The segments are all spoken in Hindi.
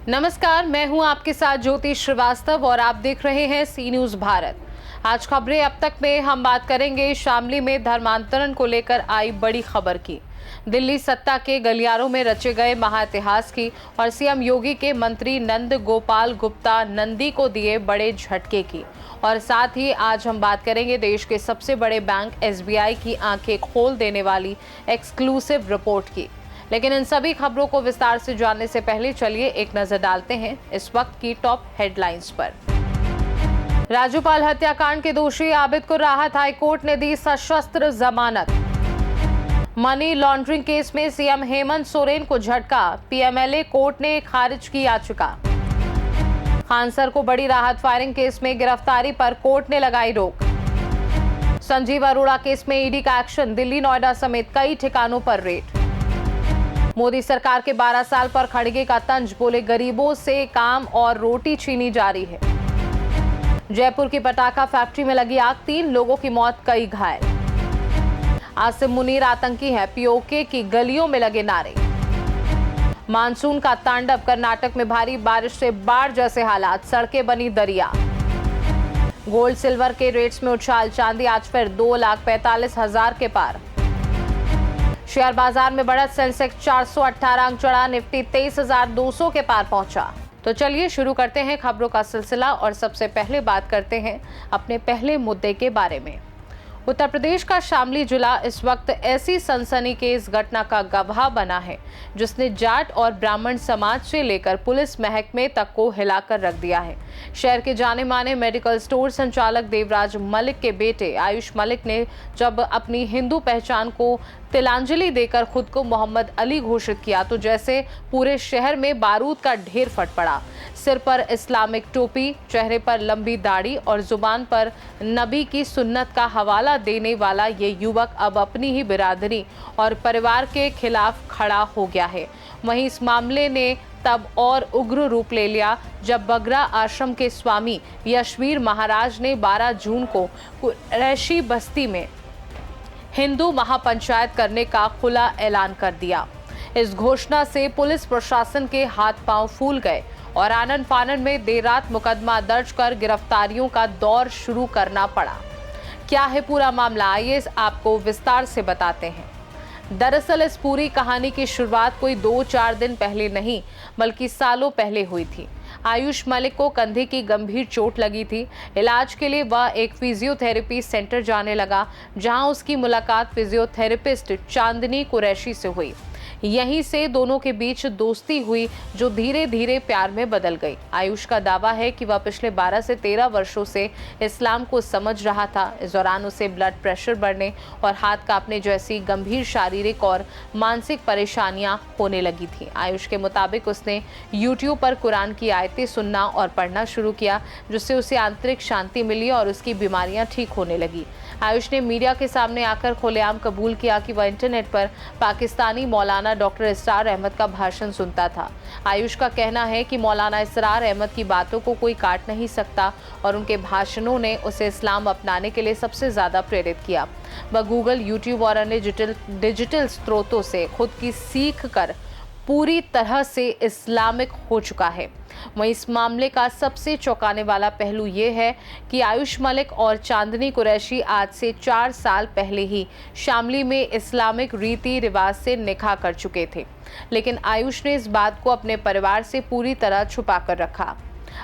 नमस्कार, मैं हूं आपके साथ ज्योति श्रीवास्तव और आप देख रहे हैं सी न्यूज भारत। आज खबरें अब तक में हम बात करेंगे शामली में धर्मांतरण को लेकर आई बड़ी खबर की, दिल्ली सत्ता के गलियारों में रचे गए महाइतिहास की और सीएम योगी के मंत्री नंद गोपाल गुप्ता नंदी को दिए बड़े झटके की, और साथ ही आज हम बात करेंगे देश के सबसे बड़े बैंक एसबीआई की आंखें खोल देने वाली एक्सक्लूसिव रिपोर्ट की। लेकिन इन सभी खबरों को विस्तार से जानने से पहले चलिए एक नजर डालते हैं इस वक्त की टॉप हेडलाइंस पर। राज्यपाल हत्याकांड के दोषी आबिद को राहत, हाईकोर्ट ने दी सशस्त्र जमानत। मनी लॉन्ड्रिंग केस में सीएम हेमंत सोरेन को झटका, पीएमएलए कोर्ट ने खारिज की याचिका। खान सर को बड़ी राहत, फायरिंग केस में गिरफ्तारी पर कोर्ट ने लगाई रोक। संजीव अरोड़ा केस में ईडी का एक्शन, दिल्ली नोएडा समेत कई ठिकानों पर रेड। मोदी सरकार के 12 साल पर खड़गे का तंज, बोले गरीबों से काम और रोटी छीनी जा रही है। जयपुर की पटाखा फैक्ट्री में लगी आग, 3 लोगों की मौत, कई घायल। आसिम मुनीर आतंकी है, पीओके की गलियों में लगे नारे। मानसून का तांडव, कर्नाटक में भारी बारिश से बाढ़ जैसे हालात, सड़कें बनी दरिया। गोल्ड सिल्वर के रेट्स में उछाल, चांदी आज फिर 2,45,000 के पार। शेयर बाजार में बढ़त, सेंसेक्स 418 अंक चढ़ा, निफ्टी 23,200 के पार पहुंचा। तो चलिए शुरू करते हैं खबरों का सिलसिला और सबसे पहले बात करते हैं अपने पहले मुद्दे के बारे में। उत्तर प्रदेश का शामली जिला इस वक्त ऐसी सनसनीखेज घटना का गवाह बना है जिसने जाट और ब्राह्मण समाज से लेकर पुलिस महकमे तक को हिलाकर रख दिया है। शहर के जाने माने मेडिकल स्टोर संचालक देवराज मलिक के बेटे आयुष मलिक ने जब अपनी हिंदू पहचान को तिलांजलि देकर खुद को मोहम्मद अली घोषित किया तो जैसे पूरे शहर में बारूद का ढेर फट पड़ा। सिर पर इस्लामिक टोपी, चेहरे पर लंबी दाढ़ी और जुबान पर नबी की सुन्नत का हवाला देने वाला ये युवक अब अपनी ही बिरादरी और परिवार के खिलाफ खड़ा हो गया है। वहीं इस मामले ने तब और उग्र रूप ले लिया जब बगरा आश्रम के स्वामी यशवीर महाराज ने 12 जून को कुरैशी बस्ती में हिंदू महापंचायत करने का खुला ऐलान कर दिया। इस घोषणा से पुलिस प्रशासन के हाथ पांव फूल गए और आनन फानन में देर रात मुकदमा दर्ज कर गिरफ्तारियों का दौर शुरू करना पड़ा। क्या है पूरा मामला, आइए आपको विस्तार से बताते हैं। दरअसल इस पूरी कहानी की शुरुआत कोई 2-4 दिन पहले नहीं बल्कि सालों पहले हुई थी। आयुष मलिक को कंधे की गंभीर चोट लगी थी। इलाज के लिए वह एक फिजियोथेरेपी सेंटर जाने लगा जहां उसकी मुलाकात फिजियोथेरेपिस्ट चांदनी कुरैशी से हुई। यहीं से दोनों के बीच दोस्ती हुई जो धीरे धीरे प्यार में बदल गई। आयुष का दावा है कि वह पिछले 12 से 13 वर्षों से इस्लाम को समझ रहा था। इस दौरान उसे ब्लड प्रेशर बढ़ने और हाथ कांपने जैसी गंभीर शारीरिक और मानसिक परेशानियां होने लगी थी। आयुष के मुताबिक उसने यूट्यूब पर कुरान की आयतें सुनना और पढ़ना शुरू किया जिससे उसे आंतरिक शांति मिली और उसकी बीमारियां ठीक होने लगी। आयुष ने मीडिया के सामने आकर खुलेआम कबूल किया कि वह इंटरनेट पर पाकिस्तानी मौलाना डॉक्टर इसरार अहमद का भाषण सुनता था। आयुष का कहना है कि मौलाना इसरार अहमद की बातों को कोई काट नहीं सकता और उनके भाषणों ने उसे इस्लाम अपनाने के लिए सबसे ज्यादा प्रेरित किया। वह गूगल, यूट्यूब और अन्य डिजिटल स्रोतों से खुद की सीख कर पूरी तरह से इस्लामिक हो चुका है। वहीं इस मामले का सबसे चौंकाने वाला पहलू ये है कि आयुष मलिक और चांदनी कुरैशी आज से 4 साल पहले ही शामली में इस्लामिक रीति रिवाज से निकाह कर चुके थे, लेकिन आयुष ने इस बात को अपने परिवार से पूरी तरह छुपा कर रखा।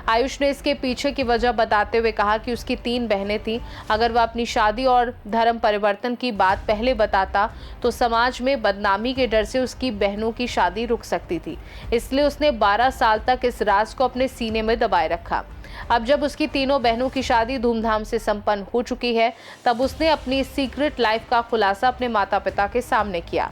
आयुष ने इसके पीछे की वजह बताते हुए कहा कि उसकी 3 बहनें थीं। अगर वह अपनी शादी और धर्म परिवर्तन की बात पहले बताता तो समाज में बदनामी के डर से उसकी बहनों की शादी रुक सकती थी, इसलिए उसने 12 साल तक इस राज को अपने सीने में दबाए रखा। अब जब उसकी तीनों बहनों की शादी धूमधाम से संपन्न हो चुकी है तब उसने अपनी सीक्रेट लाइफ का खुलासा अपने माता पिता के सामने किया।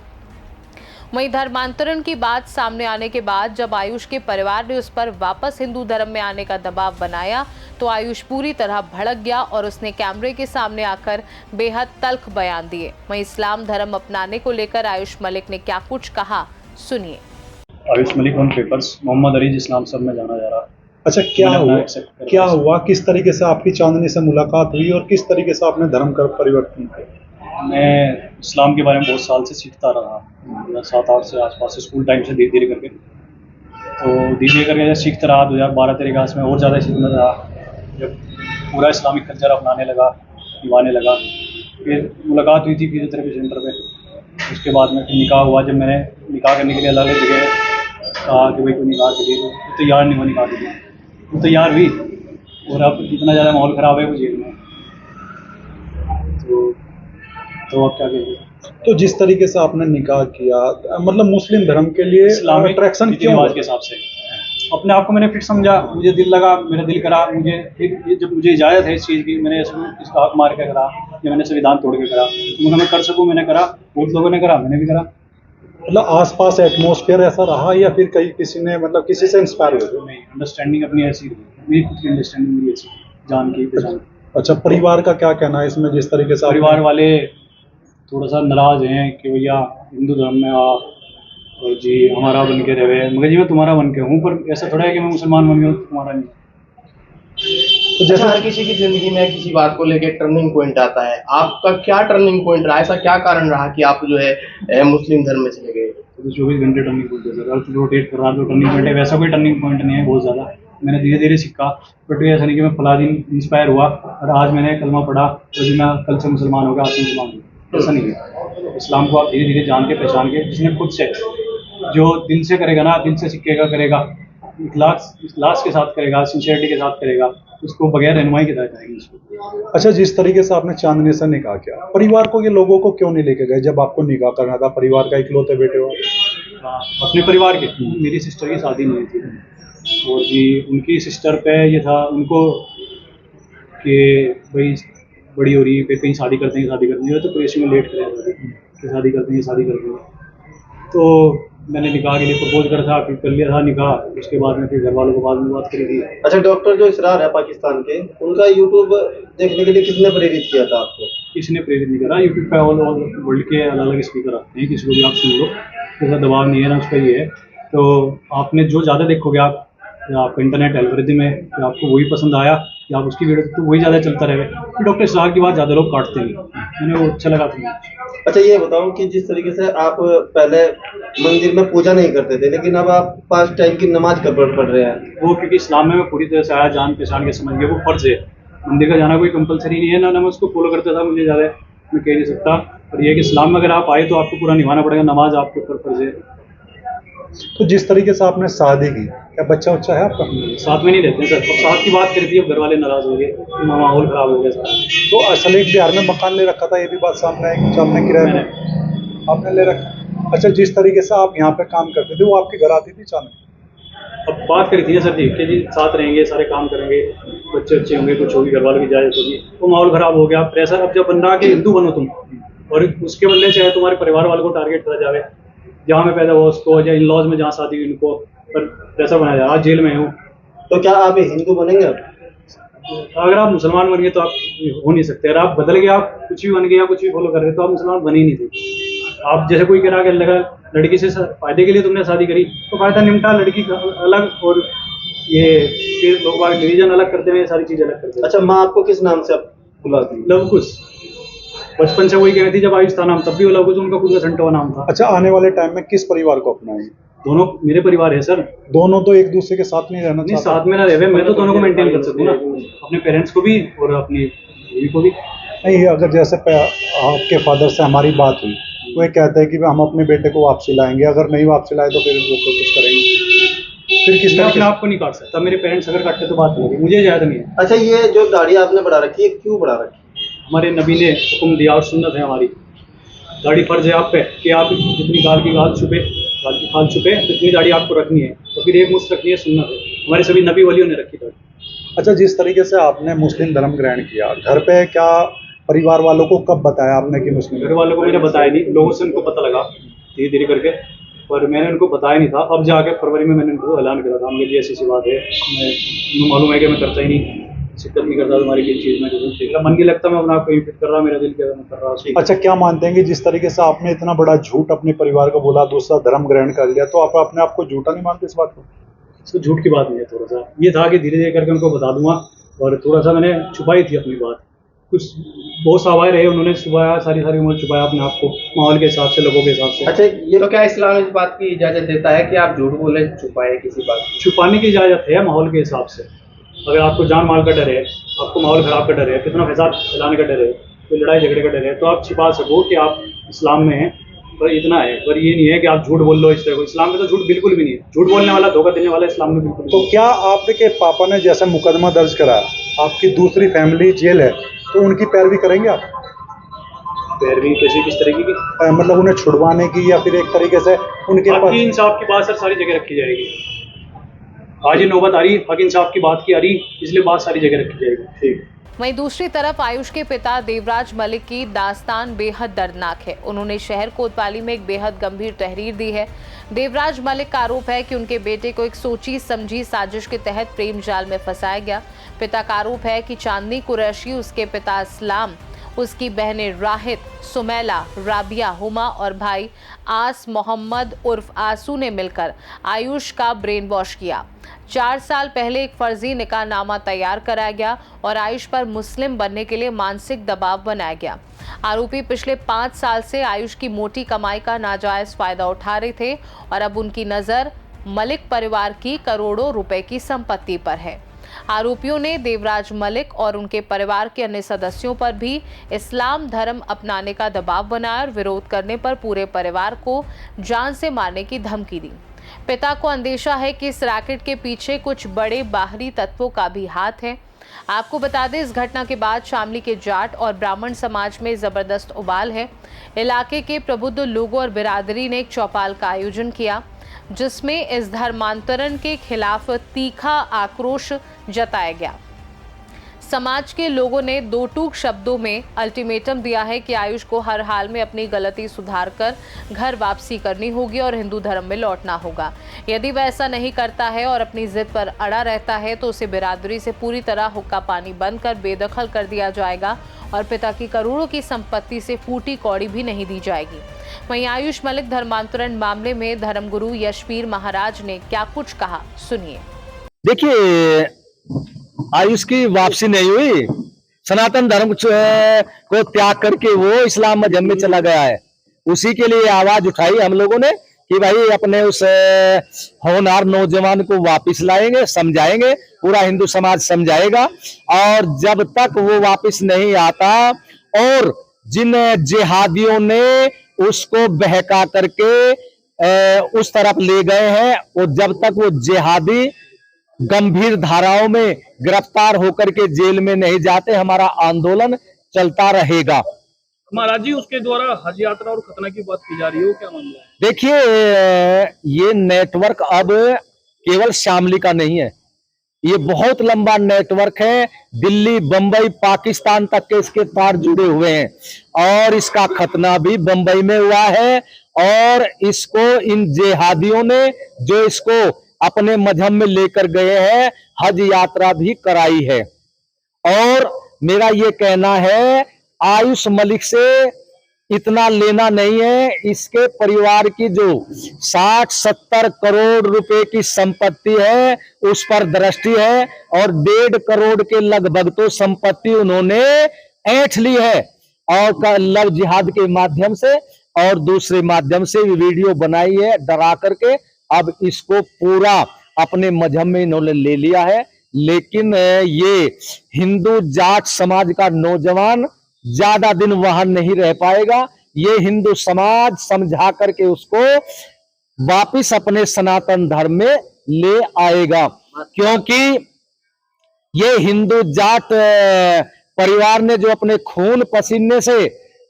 वहीं धर्मांतरण की बात सामने आने के बाद जब आयुष के परिवार ने उस पर वापस हिंदू धर्म में आने का दबाव बनाया तो आयुष पूरी तरह भड़क गया और उसने कैमरे के सामने आकर बेहद तल्ख बयान दिए। वहीं इस्लाम धर्म अपनाने को लेकर आयुष मलिक ने क्या कुछ कहा, सुनिए। आयुष मलिक ऑन पेपर्स, मोहम्मद अली इस्लाम सब में जाना जा रहा। अच्छा, क्या हुआ किस तरीके से आपकी चांदनी से मुलाकात हुई और किस तरीके से आपने धर्म का परिवर्तन किया? मैं इस्लाम के बारे में बहुत साल से सीखता रहा। मैं 7-8 से आसपास स्कूल टाइम से धीरे धीरे करके तो धीरे करके जैसे सीखता रहा 2012-13 के में और ज़्यादा सीखना रहा, जब पूरा इस्लामिक कल्चर अपनाने लगा, निभाने लगा। फिर मुलाकात हुई थी फिजियोथेरेपी सेंटर पे, उसके बाद में फिर निकाह हुआ। जब मैंने निकाह करने के लिए अलग अलग जगह कहा कि भाई कोई निकाह के लिए, तो तैयार नहीं हुआ निकाह के लिए, वो तैयार हुई और अब इतना ज़्यादा माहौल ख़राब है वो जेल में। तो अब क्या कहेंगे। तो जिस तरीके से आपने निकाह किया, मतलब मुस्लिम धर्म के लिए इस्लामिक अट्रैक्शन रीति क्यों रिवाज हुआ? के हिसाब से अपने आप को मैंने फिट समझा, मुझे दिल लगा, मेरा दिल करा, मुझे ये जब मुझे इजाज़त है इस चीज़ की, मैंने इसका हक मार के करा, या मैंने संविधान तोड़ के करा, तो मैं कर सकूँ मैंने करा, बहुत लोगों ने करा, मैंने भी करा। मतलब आसपास एटमॉस्फेयर ऐसा रहा या फिर कहीं किसी ने मतलब किसी से इंस्पायर हुए? नहीं, अंडरस्टैंडिंग अपनी ऐसी रही, मेरी खुद की अंडरस्टैंडिंग मेरी ऐसी, जान की पहचान। अच्छा, परिवार का क्या कहना है इसमें, जिस तरीके से परिवार वाले थोड़ा सा नाराज़ हैं कि भैया हिंदू धर्म में आ और जी हमारा बन के रहे, मगर जी मैं तुम्हारा बन के हूँ, पर ऐसा थोड़ा है कि मैं मुसलमान बन गया हूँ तुम्हारा नहीं। तो जैसे जैसे हर किसी की जिंदगी में किसी बात को लेके टर्निंग पॉइंट आता है, आपका क्या टर्निंग पॉइंट रहा? ऐसा क्या कारण रहा कि आप जो है मुस्लिम धर्म में चले गए? तो 24 घंटे टर्निंग पॉइंट है सर, अर्थ रोटेट कर रहा तो टर्निंग पॉइंट है, वैसा कोई टर्निंग पॉइंट नहीं है बहुत ज़्यादा। मैंने धीरे धीरे सीखा, बट ऐसा नहीं कि मैं फला दिन इंस्पायर हुआ और आज मैंने कलमा पढ़ा तो जी मैं कल से मुसलमान हो गया, आज से मुसलमान हो गया, ऐसा नहीं है। इस्लाम को आप धीरे धीरे जान के पहचान के, जिसने खुद से जो दिल से करेगा ना, दिल से सीखेगा करेगा, इखलास के साथ करेगा, सिंसियरिटी के साथ करेगा, उसको बगैर रहनुमाई के तहत आएगी इसको। अच्छा, जिस तरीके से आपने चांदनी से निकाह किया, परिवार को ये लोगों को क्यों नहीं लेके गए जब आपको निकाह करना था? परिवार का इकलौते बेटे हो। हाँ, अपने परिवार के, मेरी सिस्टर की शादी नहीं हुई थी और जी उनकी सिस्टर पे ये था उनको कि भाई बड़ी हो रही है, फिर कहीं शादी करते हैं, तो प्रेस में लेट करें कि शादी करते हैं। तो मैंने निकाह के लिए प्रपोज करा था, फिर कर लिया था निकाह, उसके बाद में फिर घर वालों को बाद में बात करी थी। अच्छा, डॉक्टर जो इसरार है पाकिस्तान के, उनका यूट्यूब देखने के लिए किसने प्रेरित किया था आपको? किसी ने प्रेरित नहीं करा, यूट्यूब पे ऑल वर्ल्ड के अलग अलग स्पीकर आते हैं, किसी को भी आप सुन लो, ऐसा दबाव नहीं है ना, उसका ये है। तो आपने जो ज़्यादा देखोगे आप, या आपका इंटरनेट एल्गोरिथम है कि आपको वही पसंद आया कि आप उसकी वीडियो तो वही ज़्यादा चलता रहे। फिर डॉक्टर इसरार की बात ज़्यादा लोग काटते नहीं, मैंने वो अच्छा लगा था। अच्छा, ये बताओ कि जिस तरीके से आप पहले मंदिर में पूजा नहीं करते थे, लेकिन अब आप 5 टाइम की नमाज कब पढ़ रहे हैं? वो क्योंकि इस्लाम में मैं पूरी तरह से आया, जान पहचान के समझ गया, वो फ़र्ज़ है। मंदिर का जाना कोई कंपलसरी नहीं है ना, मैं उसको फॉलो करता था, मुझे ज़्यादा मैं कह नहीं सकता। पर यह कि इस्लाम में अगर आप आए तो आपको पूरा निभाना पड़ेगा, नमाज आपके ऊपर फ़र्ज़ है। तो जिस तरीके से आपने शादी की, क्या बच्चा उच्चा है आपका? साथ में नहीं रहते हैं सर, अब साथ की बात करी थी, अब घर वाले नाराज़ हो गए, माहौल ख़राब हो गया सर। तो असल एक बिहार में मकान ले रखा था, ये भी बात सामने आई कि आपने किराए में आपने ले रखा। अच्छा, जिस तरीके से आप यहाँ पे काम करते थे, वो आपके घर आती थी चांदनी? अब बात करी थी सर जी कि जी साथ रहेंगे, सारे काम करेंगे, बच्चे अच्छे होंगे, कुछ होगी, घर वालों की इजाज़त होगी, तो माहौल ख़राब हो गया, प्रेशर। अब जब बन रहा कि हिंदू बनो तुम, और उसके बदले चाहे तुम्हारे परिवार वालों को टारगेट करा जाए, जहाँ मैं पैदा हुआ उसको, या इन लॉज में जहाँ शादी हुई उनको, पर प्रेशर बनाया जाए। आज जेल में हूँ, तो क्या आप हिंदू बनेंगे? अगर आप मुसलमान बन गए तो आप हो नहीं सकते। अगर आप बदल गए, आप कुछ भी बन गए या कुछ भी फॉलो कर रहे, तो आप मुसलमान बन ही नहीं थे। आप जैसे कोई कह रहा कि लगा लड़की से फायदे के लिए तुमने शादी करी, तो फायदा निमटा, लड़की का अलग, और ये फिर लोग बाग डिवीजन अलग करते हुए सारी चीज़ अलग करते हैं। अच्छा, माँ आपको किस नाम से बुलाती है? लव कुश, बचपन से वही कह रही थी, जब आयुष था नाम तब भी वो लव कुश उनका खुद का संटवा नाम था। अच्छा, आने वाले टाइम में किस परिवार को अपनाएंगे? दोनों मेरे परिवार है सर। दोनों तो एक दूसरे के साथ नहीं रहना नहीं, चाहते? साथ में ना रहे, मैं तो दोनों को मेंटेन कर सकूँ ना, अपने पेरेंट्स को भी और अपनी बीवी को भी। नहीं, अगर जैसे आपके फादर से हमारी बात हुई, वो ये कहते हैं कि हम अपने बेटे को वापसी लाएंगे, अगर नहीं वापसी लाए तो फिर वो कोशिश करेंगे। फिर किस मैं तरह अपने आप को नहीं काट सकता, मेरे पेरेंट्स अगर काटते तो बात होगी, मुझे इजाज़त नहीं है। अच्छा, ये जो दाढ़ी आपने बढ़ा रखी है, क्यों बढ़ा रखी है? हमारे नबी ने हुक्म दिया और सुन्नत है हमारी, दाढ़ी फर्ज है आप पे कि आप जितनी गाल की खाल छुपे जितनी दाढ़ी आपको रखनी है, तो फिर एक मुश्त रखनी है, सुन्नत है। हमारे सभी नबी वलियों ने रखी दाढ़ी। अच्छा, जिस तरीके से आपने मुस्लिम धर्म ग्रहण किया, घर पे क्या परिवार वालों को कब बताया आपने कि मुस्लिम? घर वालों को मैंने बताया नहीं, लोगों से उनको पता लगा धीरे धीरे करके, पर मैंने उनको बताया नहीं था। अब जाके फरवरी में मैंने उनको ऐलान करा था, मुझे ऐसी बात है, मैं मालूम है कि मैं करता ही नहीं, शिक्कत नहीं करता तुम्हारी किसी चीज़ में, मेरा मन नहीं लगता, मैं अपना कहीं फिट कर रहा, मेरा दिल कर रहा। अच्छा, क्या मानते हैं कि जिस तरीके से आपने इतना बड़ा झूठ अपने परिवार को बोला, दूसरा धर्म ग्रहण कर लिया, तो आप अपने आप को झूठा नहीं मानते इस बात को? इसको झूठ की बात नहीं है, थोड़ा सा ये था कि धीरे धीरे करके उनको बता दूंगा, और थोड़ा सा मैंने छुपाई थी अपनी बात, कुछ बहुत सवाल रहे, उन्होंने छुपाया, सारी उम्र छुपाया अपने आप को माहौल के हिसाब से, लोगों के हिसाब से। अच्छा, ये तो क्या इस्लाम इस बात की इजाजत देता है कि आप झूठ बोले, छुपाए किसी बात की? छुपाने की इजाज़त है माहौल के हिसाब से। अगर आपको जान माल का डर है, आपको माहौल ख़राब का डर है, फितना फसाद फैलाने का डर है, कोई लड़ाई झगड़े का डर है, तो आप छिपा सको कि आप इस्लाम में हैं, पर इतना है। पर ये नहीं है कि आप झूठ बोल लो इस तरह को। इस्लाम में तो झूठ बिल्कुल भी नहीं है। झूठ बोलने वाला, धोखा देने वाला इस्लाम में बिल्कुल तो नहीं है। क्या आपके पापा ने जैसा मुकदमा दर्ज कराया, आपकी दूसरी फैमिली जेल है, तो उनकी पैरवी करेंगे आप? पैरवी कैसी, किस तरीके की? मतलब उन्हें छुड़वाने की, या फिर एक तरीके से उनके हक पास? इंसाफ की बात सर सारी जगह रखी जाएगी। आज ये नौबत आ रही, हक इंसाफ की बात की आ रही, इसलिए बात सारी जगह रखी जाएगी। ठीक। वहीं दूसरी तरफ आयुष के पिता देवराज मलिक की दास्तान बेहद दर्दनाक है। उन्होंने शहर कोतवाली में एक बेहद गंभीर तहरीर दी है। देवराज मलिक का आरोप है कि उनके बेटे को एक सोची समझी साजिश के तहत प्रेम जाल में फंसाया गया। पिता का आरोप है कि चांदनी कुरैशी, उसके पिता इस्लाम, उसकी बहनें राहित, सुमैला, राबिया, हुमा और भाई आस मोहम्मद उर्फ आंसू ने मिलकर आयुष का ब्रेन वॉश किया। 4 साल पहले एक फर्जी निकाहनामा तैयार कराया गया और आयुष पर मुस्लिम बनने के लिए मानसिक दबाव बनाया गया। आरोपी पिछले 5 साल से आयुष की मोटी कमाई का नाजायज फायदा उठा रहे थे और अब उनकी नजर मलिक परिवार की करोड़ों रुपए की संपत्ति पर है। आरोपियों ने देवराज मलिक और उनके परिवार के अन्य सदस्यों पर भी इस्लाम धर्म अपनाने का दबाव बनाया और विरोध करने पर पूरे परिवार को जान से मारने की धमकी दी। पिता को अंदेशा है कि इस रैकेट के पीछे कुछ बड़े बाहरी तत्वों का भी हाथ है। आपको बता दें, इस घटना के बाद शामली के जाट और ब्राह्मण समाज में जबरदस्त उबाल है। इलाके के प्रबुद्ध लोगों और बिरादरी ने एक चौपाल का आयोजन किया, जिसमें इस धर्मांतरण के खिलाफ तीखा आक्रोश जताया गया। समाज के लोगों ने दो टूक शब्दों में अल्टीमेटम दिया है कि आयुष को हर हाल में अपनी गलती सुधार कर घर वापसी करनी होगी और हिंदू धर्म में लौटना होगा। यदि वह ऐसा नहीं करता है और अपनी जिद पर अड़ा रहता है तो उसे बिरादरी से पूरी तरह हुक्का पानी बंद कर बेदखल कर दिया जाएगा और पिता की करोड़ों की संपत्ति से फूटी कौड़ी भी नहीं दी जाएगी। वहीं आयुष मलिक धर्मांतरण मामले में धर्मगुरु यशवीर महाराज ने क्या कुछ कहा, सुनिए। देखिए, आयुष की वापसी नहीं हुई। सनातन धर्म को त्याग करके वो इस्लाम मजहब में चला गया है। उसी के लिए आवाज उठाई हम लोगों ने कि भाई अपने उस होनहार नौजवान को वापस लाएंगे, समझाएंगे, पूरा हिंदू समाज समझाएगा। और जब तक वो वापस नहीं आता और जिन जिहादियों ने उसको बहका करके उस तरफ ले गए हैं, वो जब तक वो जिहादी गंभीर धाराओं में गिरफ्तार होकर के जेल में नहीं जाते, हमारा आंदोलन चलता रहेगा। महाराज जी, उसके द्वारा हज यात्रा और खतना की बात की जा रही है, क्या मामला है? देखिए, ये नेटवर्क अब केवल शामली का नहीं है, ये बहुत लंबा नेटवर्क है। दिल्ली, बंबई, पाकिस्तान तक के इसके तार जुड़े हुए हैं और इसका खतना भी बंबई में हुआ है। और इसको इन जिहादियों ने जो इसको अपने मजहब में लेकर गए हैं, हज यात्रा भी कराई है। और मेरा ये कहना है, आयुष मलिक से इतना लेना नहीं है। इसके परिवार की जो 60-70 करोड़ रुपए की संपत्ति है उस पर दृष्टि है और 1.5 करोड़ के लगभग तो संपत्ति उन्होंने ऐंठ ली है और लव जिहाद के माध्यम से और दूसरे माध्यम से वीडियो बनाई है डरा करके। अब इसको पूरा अपने मजहब में इन्होंने ले लिया है। लेकिन ये हिंदू जाट समाज का नौजवान ज्यादा दिन वहां नहीं रह पाएगा। ये हिंदू समाज समझा करके उसको वापिस अपने सनातन धर्म में ले आएगा, क्योंकि ये हिंदू जाट परिवार ने जो अपने खून पसीने से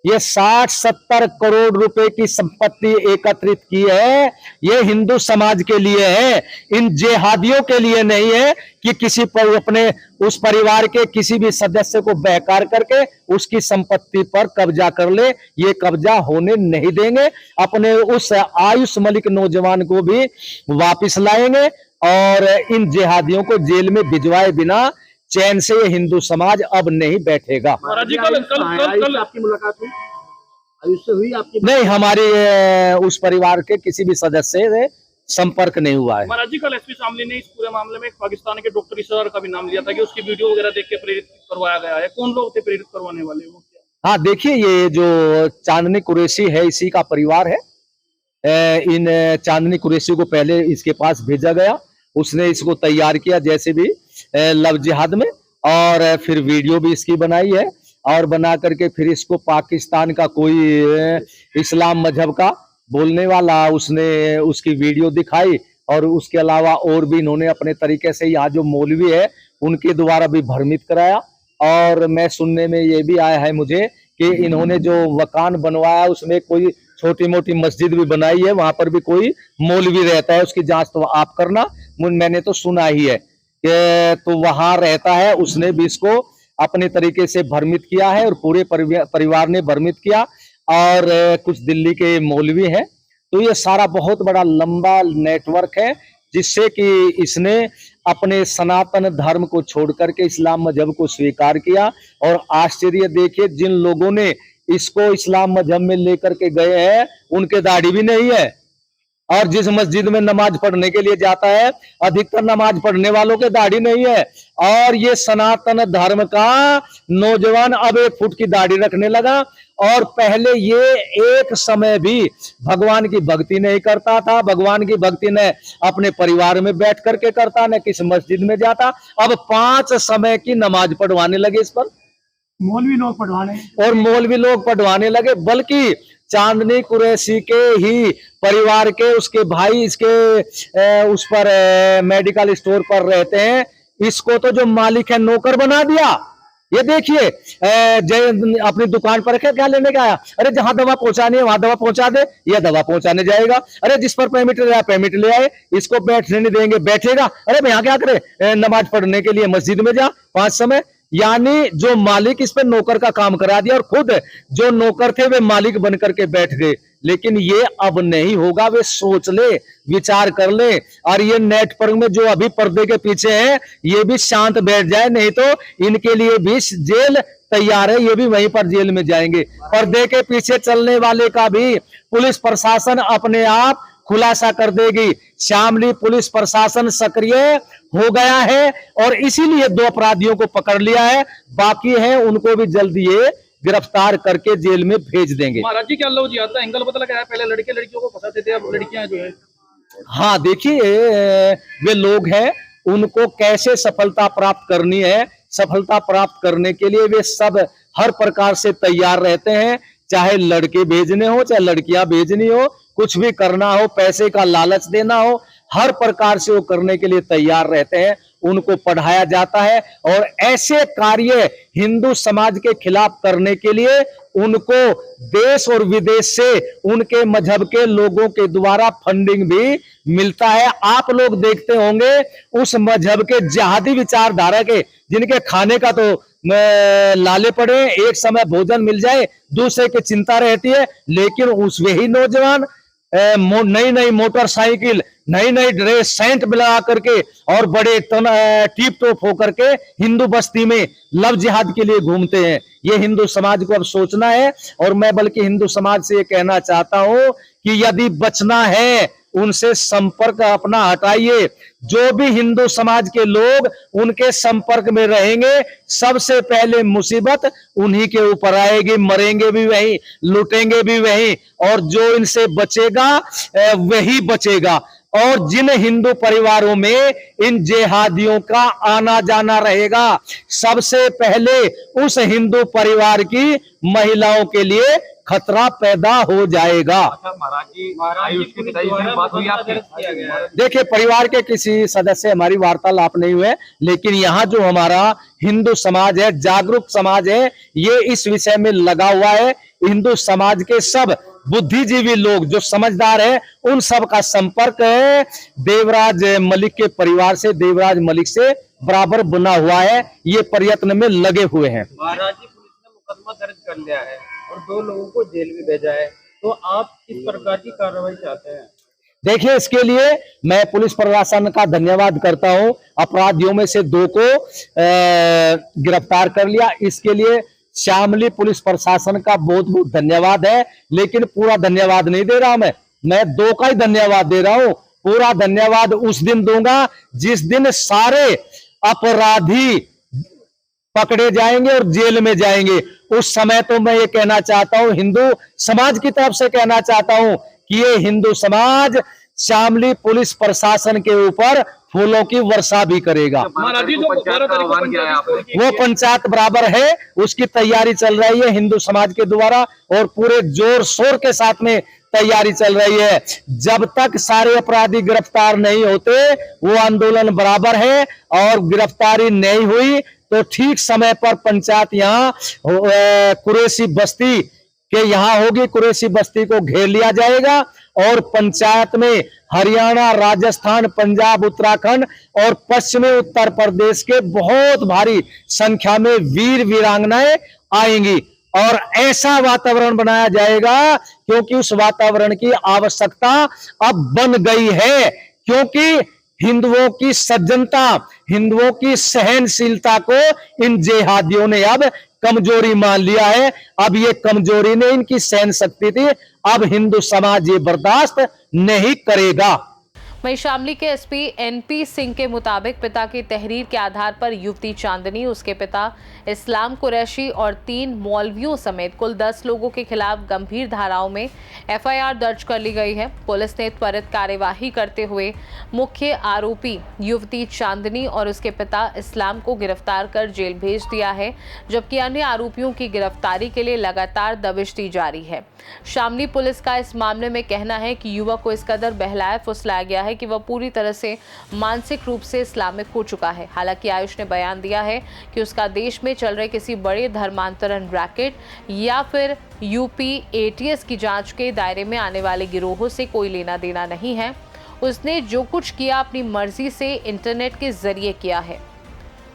ये 60-70 करोड़ रुपए की संपत्ति एकत्रित की है, ये हिंदू समाज के लिए है, इन जिहादियों के लिए नहीं है कि किसी पर अपने उस परिवार के किसी भी सदस्य को बहकार करके उसकी संपत्ति पर कब्जा कर ले। ये कब्जा होने नहीं देंगे। अपने उस आयुष मलिक नौजवान को भी वापिस लाएंगे और इन जिहादियों को जेल में भिजवाए बिना चैन से ये हिंदू समाज अब नहीं बैठेगा। महाराज जी, कल आपकी मुलाकात हुई, आयुष से हुई आपकी? नहीं, हमारे उस परिवार के किसी भी सदस्य से संपर्क नहीं हुआ है। महाराज जी, कल एसपी शामली ने इस पूरे मामले में एक पाकिस्तान के डॉक्टर इसरार का भी नाम लिया था कि उसकी वीडियो वगैरह देख के प्रेरित करवाया गया है। कौन लोग थे प्रेरित करवाने वाले, वो क्या? हाँ देखिए, ये जो चांदनी कुरैशी है इसी का परिवार है। इन चांदनी कुरैशी को पहले इसके पास भेजा गया, उसने इसको तैयार किया जैसे भी लव जिहाद में, और फिर वीडियो भी इसकी बनाई है, और बना करके फिर इसको पाकिस्तान का कोई इस्लाम मजहब का बोलने वाला उसने उसकी वीडियो दिखाई, और उसके अलावा और भी इन्होंने अपने तरीके से यहाँ जो मौलवी है उनके द्वारा भी भ्रमित कराया। और मैं सुनने में ये भी आया है मुझे कि इन्होंने जो मकान बनवाया उसमें कोई छोटी मोटी मस्जिद भी बनाई है, वहां पर भी कोई मौलवी रहता है, उसकी जांच तो आप करना, मैंने तो सुना ही है कि तो वहां रहता है, उसने भी इसको अपने तरीके से भ्रमित किया है और पूरे परिवार ने भ्रमित किया, और कुछ दिल्ली के मौलवी हैं। तो ये सारा बहुत बड़ा लंबा नेटवर्क है जिससे कि इसने अपने सनातन धर्म को छोड़ करके इस्लाम मजहब को स्वीकार किया। और आश्चर्य देखिए, जिन लोगों ने इसको इस्लाम मजहब में लेकर के गए हैं उनके दाढ़ी भी नहीं है, और जिस मस्जिद में नमाज पढ़ने के लिए जाता है अधिकतर नमाज पढ़ने वालों के दाढ़ी नहीं है। और ये सनातन धर्म का नौजवान अब 1 फुट की दाढ़ी रखने लगा, और पहले ये एक समय भी भगवान की भक्ति नहीं करता था, भगवान की भक्ति न अपने परिवार में बैठ करके करता, न किस मस्जिद में जाता। अब 5 समय की नमाज पढ़वाने लगे इस पर, मौलवी लोग पढ़वाने, और मौलवी लोग पढ़वाने लगे। बल्कि चांदनी कुरैशी के ही परिवार के उसके भाई इसके उस पर मेडिकल स्टोर पर रहते हैं, इसको तो जो मालिक है नौकर बना दिया। ये देखिए, अपनी दुकान पर क्या लेने का आया, अरे जहां दवा पहुंचानी है वहां दवा पहुंचा दे, यह दवा पहुंचाने जाएगा। अरे जिस पर परमिट ले आया परमिट ले आए, इसको बैठने नहीं देंगे बैठेगा। अरे भैया क्या करे, नमाज पढ़ने के लिए मस्जिद में जा 5 समय। यानी जो मालिक इस पर नौकर का काम करा दिया, और खुद जो नौकर थे वे मालिक बन करके बैठ गए। लेकिन ये अब नहीं होगा, वे सोच ले, विचार कर ले, और ये नेटवर्क में जो अभी पर्दे के पीछे है ये भी शांत बैठ जाए, नहीं तो इनके लिए भी जेल तैयार है, ये भी वहीं पर जेल में जाएंगे। पर्दे के पीछे चलने वाले का भी पुलिस प्रशासन अपने आप खुलासा कर देगी। शामली पुलिस प्रशासन सक्रिय हो गया है, और इसीलिए 2 अपराधियों को पकड़ लिया है, बाकी है उनको भी जल्दी ये गिरफ्तार करके जेल में भेज देंगे। महाराज जी, क्या लव जिहाद का एंगल पता लगा है? पहले लड़के लड़कियों को फंसाते थे, अब लड़कियां जो है। हाँ देखिए, वे लोग हैं, उनको कैसे सफलता प्राप्त करनी है, सफलता प्राप्त करने के लिए वे सब हर प्रकार से तैयार रहते हैं, चाहे लड़के भेजने हो चाहे लड़कियां भेजनी हो, कुछ भी करना हो, पैसे का लालच देना हो, हर प्रकार से वो करने के लिए तैयार रहते हैं। उनको पढ़ाया जाता है, और ऐसे कार्य हिंदू समाज के खिलाफ करने के लिए उनको देश और विदेश से उनके मजहब के लोगों के द्वारा फंडिंग भी मिलता है। आप लोग देखते होंगे उस मजहब के जिहादी विचारधारा के, जिनके खाने का तो लाले पड़े, एक समय भोजन मिल जाए दूसरे की चिंता रहती है, लेकिन उस वही नौजवान नई नई मोटरसाइकिल, नई नई ड्रेस, सेंट लगा करके और बड़े टीप टॉप होकर के हिंदू बस्ती में लव जिहाद के लिए घूमते हैं। ये हिंदू समाज को अब सोचना है, और मैं बल्कि हिंदू समाज से ये कहना चाहता हूं कि यदि बचना है उनसे संपर्क अपना हटाइए। जो भी हिंदू समाज के लोग उनके संपर्क में रहेंगे, सबसे पहले मुसीबत उन्हीं के ऊपर आएगी, मरेंगे भी वही, लुटेंगे भी वही, और जो इनसे बचेगा वही बचेगा। और जिन हिंदू परिवारों में इन जिहादियों का आना जाना रहेगा, सबसे पहले उस हिंदू परिवार की महिलाओं के लिए खतरा पैदा हो जाएगा। देखिए, परिवार के किसी सदस्य हमारी वार्तालाप नहीं हुए, लेकिन यहाँ जो हमारा हिंदू समाज है, जागरूक समाज है, ये इस विषय में लगा हुआ है। हिंदू समाज के सब बुद्धिजीवी लोग जो समझदार है, उन सब का संपर्क है देवराज मलिक के परिवार से, देवराज मलिक से बराबर बना हुआ है। ये प्रयत्न में लगे हुए हैं। महाराज जी, पुलिस ने मुकदमा दर्ज कर लिया है और 2 लोगों को जेल भी भेजा है, तो आप किस प्रकार की कार्रवाई चाहते हैं? देखिए, इसके लिए मैं पुलिस प्रशासन का धन्यवाद करता हूं। अपराधियों में से 2 को गिरफ्तार कर लिया, इसके लिए शामली पुलिस प्रशासन का बहुत बहुत धन्यवाद है। लेकिन पूरा धन्यवाद नहीं दे रहा मैं 2 का ही धन्यवाद दे रहा हूं। पूरा धन्यवाद उस दिन दूंगा जिस दिन सारे अपराधी पकड़े जाएंगे और जेल में जाएंगे। उस समय तो मैं ये कहना चाहता हूं, हिंदू समाज की तरफ से कहना चाहता हूं कि ये हिंदू समाज शामली पुलिस प्रशासन के ऊपर फूलों की वर्षा भी करेगा। महाराज जी, जो 12 तारीख को पंचायत की वो पंचायत बराबर है, उसकी तैयारी चल रही है हिंदू समाज के द्वारा और पूरे जोर शोर के साथ में तैयारी चल रही है। जब तक सारे अपराधी गिरफ्तार नहीं होते वो आंदोलन बराबर है, और गिरफ्तारी नहीं हुई तो ठीक समय पर पंचायत यहाँ कुरैशी बस्ती के यहाँ होगी। कुरैशी बस्ती को घेर लिया जाएगा और पंचायत में हरियाणा, राजस्थान, पंजाब, उत्तराखंड और पश्चिमी उत्तर प्रदेश के बहुत भारी संख्या में वीर वीरांगनाएं आएंगी और ऐसा वातावरण बनाया जाएगा, क्योंकि उस वातावरण की आवश्यकता अब बन गई है। क्योंकि हिंदुओं की सज्जनता, हिंदुओं की सहनशीलता को इन जेहादियों ने अब कमजोरी मान लिया है। अब ये कमजोरी ने इनकी सहन शक्ति थी, अब हिंदू समाज ये बर्दाश्त नहीं करेगा। वहीं शामली के एसपी एनपी सिंह के मुताबिक पिता की तहरीर के आधार पर युवती चांदनी, उसके पिता इस्लाम कुरैशी और 3 मौलवियों समेत कुल 10 लोगों के खिलाफ गंभीर धाराओं में एफआईआर दर्ज कर ली गई है। पुलिस ने त्वरित कार्यवाही करते हुए मुख्य आरोपी युवती चांदनी और उसके पिता इस्लाम को गिरफ्तार कर जेल भेज दिया है, जबकि अन्य आरोपियों की गिरफ्तारी के लिए लगातार दबिश दी जारी है। शामली पुलिस का इस मामले में कहना है कि युवक को इस कदर बहलाया फुसलाया गया है कि वह पूरी तरह से मानसिक रूप से इस्लामिक हो चुका है। हालांकि आयुष ने बयान दिया है कि उसका देश में चल रहे किसी बड़े धर्मांतरण रैकेट या फिर यूपी एटीएस की जांच के दायरे में आने वाले गिरोहों से कोई लेना देना नहीं है। उसने जो कुछ किया अपनी मर्जी से इंटरनेट के जरिए किया है।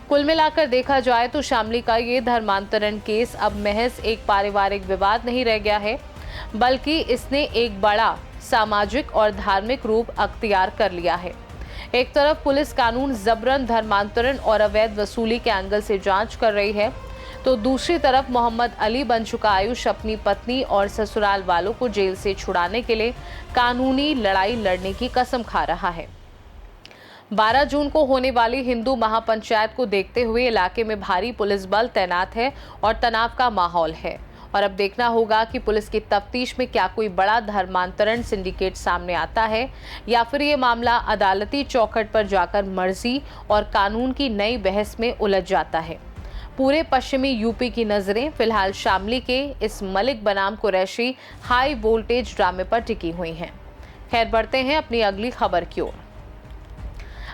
कुल मिलाकर देखा जाए तो शामली का ये धर्मांतरण केस अब महज एक पारिवारिक विवाद नहीं रह गया है, बल्कि इसने एक बड़ा सामाजिक और धार्मिक रूप अख्तियार कर लिया है। एक तरफ पुलिस कानून जबरन धर्मांतरण और अवैध वसूली के एंगल से जांच कर रही है, तो दूसरी तरफ मोहम्मद अली बन चुका आयुष अपनी पत्नी और ससुराल वालों को जेल से छुड़ाने के लिए कानूनी लड़ाई लड़ने की कसम खा रहा है। 12 जून को होने वाली हिंदू महापंचायत को देखते हुए इलाके में भारी पुलिस बल तैनात है और तनाव का माहौल है। और अब देखना होगा कि पुलिस की तफ्तीश में क्या कोई बड़ा धर्मांतरण सिंडिकेट सामने आता है या फिर ये मामला अदालती चौखट पर जाकर मर्जी और कानून की नई बहस में उलझ जाता है। पूरे पश्चिमी यूपी की नजरें फिलहाल शामली के इस मलिक बनाम कुरैशी हाई वोल्टेज ड्रामे पर टिकी हुई हैं। खैर, बढ़ते हैं अपनी अगली खबर की ओर।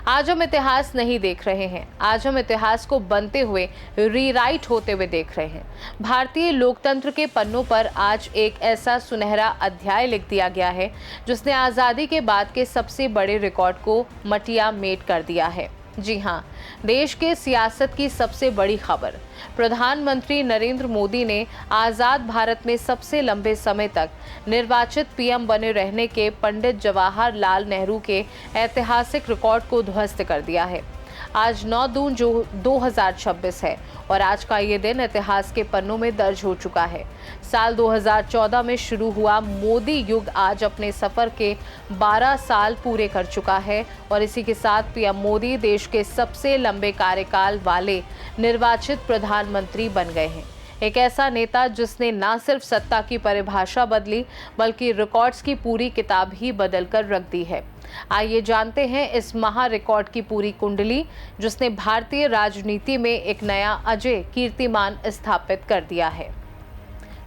आज हम इतिहास नहीं देख रहे हैं, आज हम इतिहास को बनते हुए रीराइट होते हुए देख रहे हैं। भारतीय लोकतंत्र के पन्नों पर आज एक ऐसा सुनहरा अध्याय लिख दिया गया है जिसने आज़ादी के बाद के सबसे बड़े रिकॉर्ड को मटिया मेट कर दिया है। जी हाँ, देश के सियासत की सबसे बड़ी खबर। प्रधानमंत्री नरेंद्र मोदी ने आज़ाद भारत में सबसे लंबे समय तक निर्वाचित पीएम बने रहने के पंडित जवाहरलाल नेहरू के ऐतिहासिक रिकॉर्ड को ध्वस्त कर दिया है। आज 9 जून जो 2026 है और आज का ये दिन इतिहास के पन्नों में दर्ज हो चुका है। साल 2014 में शुरू हुआ मोदी युग आज अपने सफर के 12 साल पूरे कर चुका है और इसी के साथ पीएम मोदी देश के सबसे लंबे कार्यकाल वाले निर्वाचित प्रधानमंत्री बन गए हैं। एक ऐसा नेता जिसने न सिर्फ सत्ता की परिभाषा बदली बल्कि रिकॉर्ड्स की पूरी किताब ही बदल कर रख दी है। आइए जानते हैं इस महा रिकॉर्ड की पूरी कुंडली जिसने भारतीय राजनीति में एक नया अजय कीर्तिमान स्थापित कर दिया है।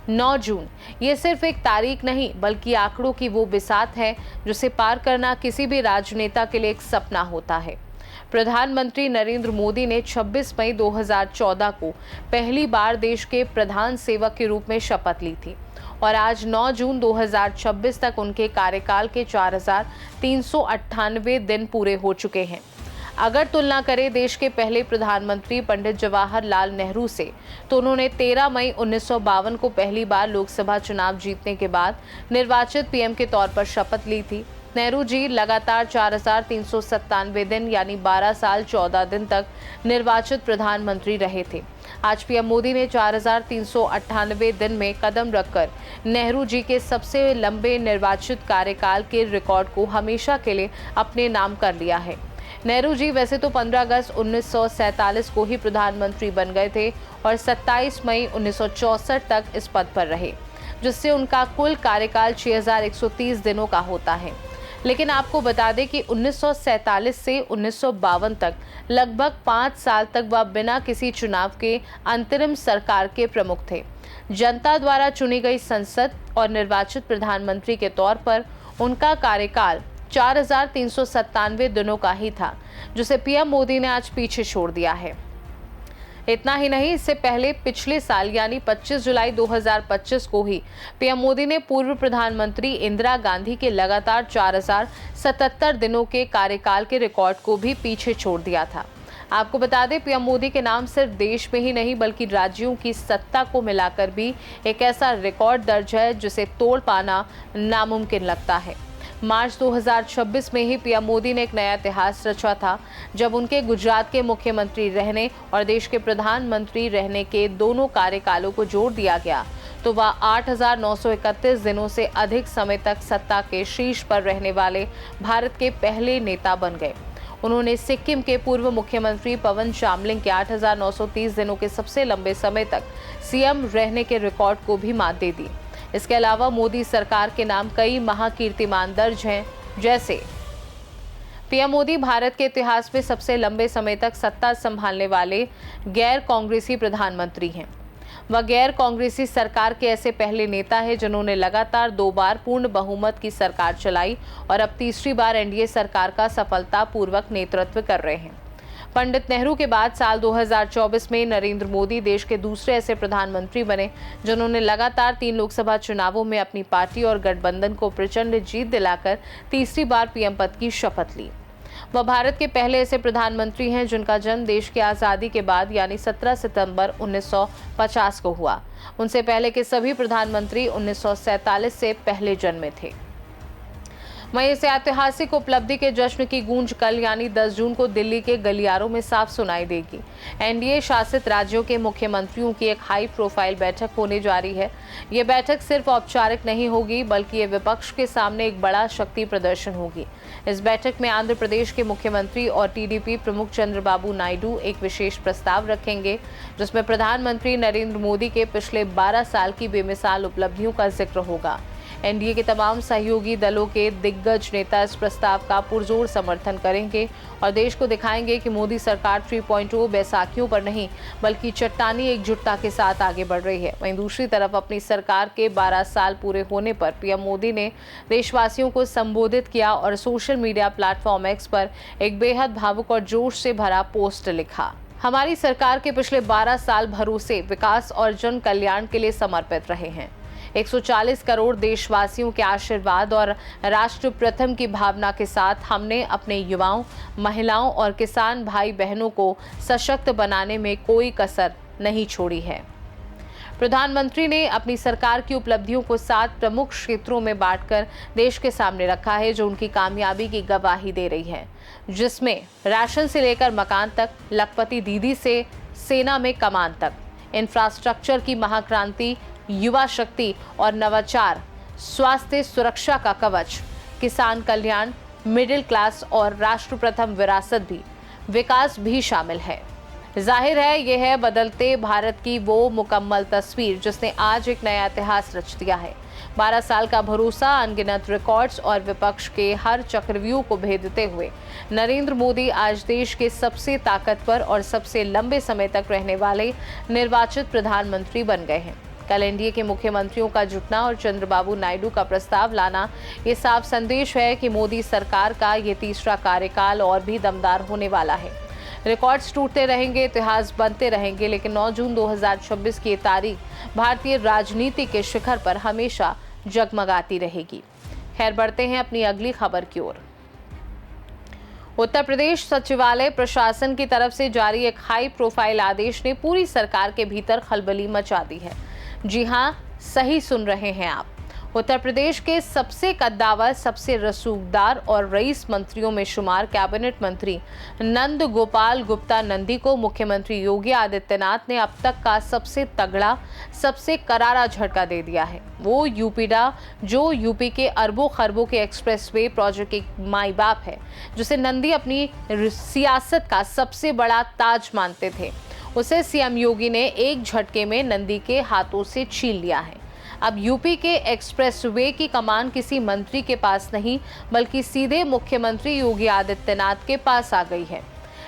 9 जून ये सिर्फ एक तारीख नहीं बल्कि आंकड़ों की वो बिसात है जिसे पार करना किसी भी राजनेता के लिए एक सपना होता है। प्रधानमंत्री नरेंद्र मोदी ने 26 मई 2014 को पहली बार देश के प्रधान सेवक के रूप में शपथ ली थी और आज 9 जून 2026 तक उनके कार्यकाल के 4398 दिन पूरे हो चुके हैं। अगर तुलना करें देश के पहले प्रधानमंत्री पंडित जवाहरलाल नेहरू से, तो उन्होंने 13 मई 1952 को पहली बार लोकसभा चुनाव जीतने के बाद निर्वाचित पीएम के तौर पर शपथ ली थी। नेहरू जी लगातार 4,397 दिन यानी 12 साल 14 दिन तक निर्वाचित प्रधानमंत्री रहे थे। आज पीएम मोदी ने 4,398 दिन में कदम रखकर नेहरू जी के सबसे लंबे निर्वाचित कार्यकाल के रिकॉर्ड को हमेशा के लिए अपने नाम कर लिया है। नेहरू जी वैसे तो 15 अगस्त 1947 को ही प्रधानमंत्री बन गए थे और 27 मई 1964 तक इस पद पर रहे, जिससे उनका कुल कार्यकाल 6,130 दिनों का होता है। लेकिन आपको बता दें कि 1947 से 1952 तक लगभग 5 साल तक वह बिना किसी चुनाव के अंतरिम सरकार के प्रमुख थे। जनता द्वारा चुनी गई संसद और निर्वाचित प्रधानमंत्री के तौर पर उनका कार्यकाल 4,397 दिनों का ही था, जिसे पीएम मोदी ने आज पीछे छोड़ दिया है। इतना ही नहीं, इससे पहले पिछले साल यानी 25 जुलाई 2025 को ही पीएम मोदी ने पूर्व प्रधानमंत्री इंदिरा गांधी के लगातार 4,077 दिनों के कार्यकाल के रिकॉर्ड को भी पीछे छोड़ दिया था। आपको बता दें, पीएम मोदी के नाम सिर्फ देश में ही नहीं बल्कि राज्यों की सत्ता को मिलाकर भी एक ऐसा रिकॉर्ड दर्ज है जिसे तोड़ पाना नामुमकिन लगता है। मार्च 2026 में ही पीएम मोदी ने एक नया इतिहास रचा था, जब उनके गुजरात के मुख्यमंत्री रहने और देश के प्रधानमंत्री रहने के दोनों कार्यकालों को जोड़ दिया गया तो वह 8,931 दिनों से अधिक समय तक सत्ता के शीर्ष पर रहने वाले भारत के पहले नेता बन गए। उन्होंने सिक्किम के पूर्व मुख्यमंत्री पवन चामलिंग के 8,930 दिनों के सबसे लंबे समय तक सीएम रहने के रिकॉर्ड को भी मात दे दी। इसके अलावा मोदी सरकार के नाम कई महाकीर्तिमान दर्ज हैं, जैसे पीएम मोदी भारत के इतिहास में सबसे लंबे समय तक सत्ता संभालने वाले गैर कांग्रेसी प्रधानमंत्री हैं। वह गैर कांग्रेसी सरकार के ऐसे पहले नेता हैं जिन्होंने लगातार 2 बार पूर्ण बहुमत की सरकार चलाई और अब तीसरी बार एनडीए सरकार का सफलतापूर्वक नेतृत्व कर रहे हैं। पंडित नेहरू के बाद साल 2024 में नरेंद्र मोदी देश के दूसरे ऐसे प्रधानमंत्री बने जिन्होंने लगातार 3 लोकसभा चुनावों में अपनी पार्टी और गठबंधन को प्रचंड जीत दिलाकर तीसरी बार पीएम पद की शपथ ली। वह भारत के पहले ऐसे प्रधानमंत्री हैं जिनका जन्म देश की आज़ादी के बाद यानी 17 सितंबर 1950 को हुआ। उनसे पहले के सभी प्रधानमंत्री 1947 से पहले जन्मे थे। वहीं इस ऐतिहासिक उपलब्धि के जश्न की गूंज कल यानी 10 जून को दिल्ली के गलियारों में साफ सुनाई देगी। एनडीए शासित राज्यों के मुख्यमंत्रियों की एक हाई प्रोफाइल बैठक होने जा रही है। ये बैठक सिर्फ औपचारिक नहीं होगी बल्कि ये विपक्ष के सामने एक बड़ा शक्ति प्रदर्शन होगी। इस बैठक में आंध्र प्रदेश के मुख्यमंत्री और टीडीपी प्रमुख चंद्रबाबू नायडू एक विशेष प्रस्ताव रखेंगे, जिसमें प्रधानमंत्री नरेंद्र मोदी के पिछले 12 साल की बेमिसाल उपलब्धियों का जिक्र होगा। एनडीए के तमाम सहयोगी दलों के दिग्गज नेता इस प्रस्ताव का पुरजोर समर्थन करेंगे और देश को दिखाएंगे कि मोदी सरकार 3.0 बैसाखियों पर नहीं बल्कि चट्टानी एकजुटता के साथ आगे बढ़ रही है। वहीं दूसरी तरफ अपनी सरकार के 12 साल पूरे होने पर पीएम मोदी ने देशवासियों को संबोधित किया और सोशल मीडिया प्लेटफॉर्म एक्स पर एक बेहद भावुक और जोश से भरा पोस्ट लिखा। हमारी सरकार के पिछले 12 साल भरोसे, विकास और जन कल्याण के लिए समर्पित रहे हैं। 140 करोड़ देशवासियों के आशीर्वाद और राष्ट्र प्रथम की भावना के साथ हमने अपने युवाओं, महिलाओं और किसान भाई बहनों को सशक्त बनाने में कोई कसर नहीं छोड़ी है। प्रधानमंत्री ने अपनी सरकार की उपलब्धियों को 7 प्रमुख क्षेत्रों में बांटकर देश के सामने रखा है, जो उनकी कामयाबी की गवाही दे रही है, जिसमें राशन से लेकर मकान तक, लखपति दीदी से सेना में कमान तक, इंफ्रास्ट्रक्चर की महाक्रांति, युवा शक्ति और नवाचार, स्वास्थ्य सुरक्षा का कवच, किसान कल्याण, मिडिल क्लास और राष्ट्र प्रथम विरासत भी, विकास भी शामिल है। जाहिर है यह है बदलते भारत की वो मुकम्मल तस्वीर जिसने आज एक नया इतिहास रच दिया है। 12 साल का भरोसा, अनगिनत रिकॉर्ड्स और विपक्ष के हर चक्रव्यूह को भेदते हुए नरेंद्र मोदी आज देश के सबसे ताकतवर और सबसे लंबे समय तक रहने वाले निर्वाचित प्रधानमंत्री बन गए हैं। कल एनडीए के मुख्यमंत्रियों का जुटना और चंद्रबाबू नायडू का प्रस्ताव लाना ये साफ संदेश है कि मोदी सरकार का ये तीसरा कार्यकाल और भी दमदार होने वाला है। रिकॉर्ड्स टूटते रहेंगे, इतिहास बनते रहेंगे, लेकिन 9 जून 2026 की तारीख भारतीय राजनीति के शिखर पर हमेशा जगमगाती रहेगी। खैर, बढ़ते हैं अपनी अगली खबर की ओर। उत्तर प्रदेश सचिवालय प्रशासन की तरफ से जारी एक हाई प्रोफाइल आदेश ने पूरी सरकार के भीतर खलबली मचा दी है। जी हां, सही सुन रहे हैं आप। उत्तर प्रदेश के सबसे कद्दावर, सबसे रसूखदार और रईस मंत्रियों में शुमार कैबिनेट मंत्री नंद गोपाल गुप्ता नंदी को मुख्यमंत्री योगी आदित्यनाथ ने अब तक का सबसे तगड़ा, सबसे करारा झटका दे दिया है। वो यूपीडा, जो यूपी के अरबों खरबों के एक्सप्रेसवे प्रोजेक्ट के माई बाप है, जिसे नंदी अपनी सियासत का सबसे बड़ा ताज मानते थे, उसे सीएम योगी ने एक झटके में नंदी के हाथों से छीन लिया है। अब यूपी के एक्सप्रेसवे की कमान किसी मंत्री के पास नहीं, बल्कि सीधे मुख्यमंत्री योगी आदित्यनाथ के पास आ गई है।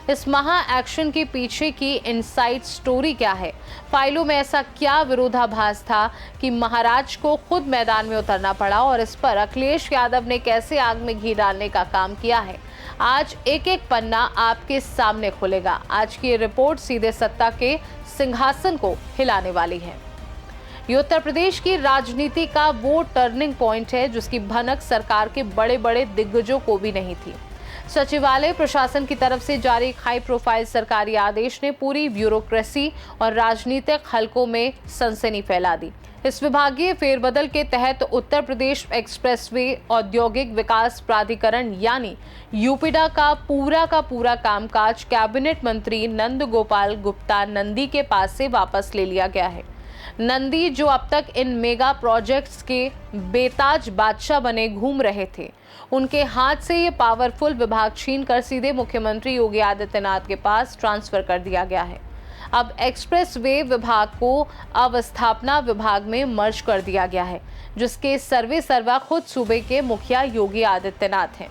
इस महा एक्शन के पीछे की इनसाइड स्टोरी क्या है? फाइलों में ऐसा क्या विरोधाभास था कि महाराज को खुद मैदान में उतरना पड़ा, और इस पर अखिलेश यादव ने कैसे आग में घी डालने का काम किया है? आज एक एक पन्ना आपके सामने खुलेगा। आज की ये रिपोर्ट सीधे सत्ता के सिंहासन को हिलाने वाली है। ये उत्तर प्रदेश की राजनीति का वो टर्निंग पॉइंट है जिसकी भनक सरकार के बड़े बड़े दिग्गजों को भी नहीं थी। सचिवालय प्रशासन की तरफ से जारी हाई प्रोफाइल सरकारी आदेश ने पूरी ब्यूरोक्रेसी और राजनीतिक हलकों में सनसनी फैला दी। इस विभागीय फेरबदल के तहत उत्तर प्रदेश एक्सप्रेसवे औद्योगिक विकास प्राधिकरण यानी यूपीडा का पूरा कामकाज कैबिनेट मंत्री नंद गोपाल गुप्ता नंदी के पास से वापस ले लिया गया है। नंदी, जो अब तक इन मेगा प्रोजेक्ट्स के बेताज बादशाह बने घूम रहे थे, उनके हाथ से ये पावरफुल विभाग छीनकर सीधे मुख्यमंत्री योगी आदित्यनाथ के पास ट्रांसफर कर दिया गया है। अब एक्सप्रेसवे विभाग को अवस्थापना विभाग में मर्ज कर दिया गया है, जिसके सर्वा खुद सूबे के मुखिया योगी आदित्यनाथ हैं।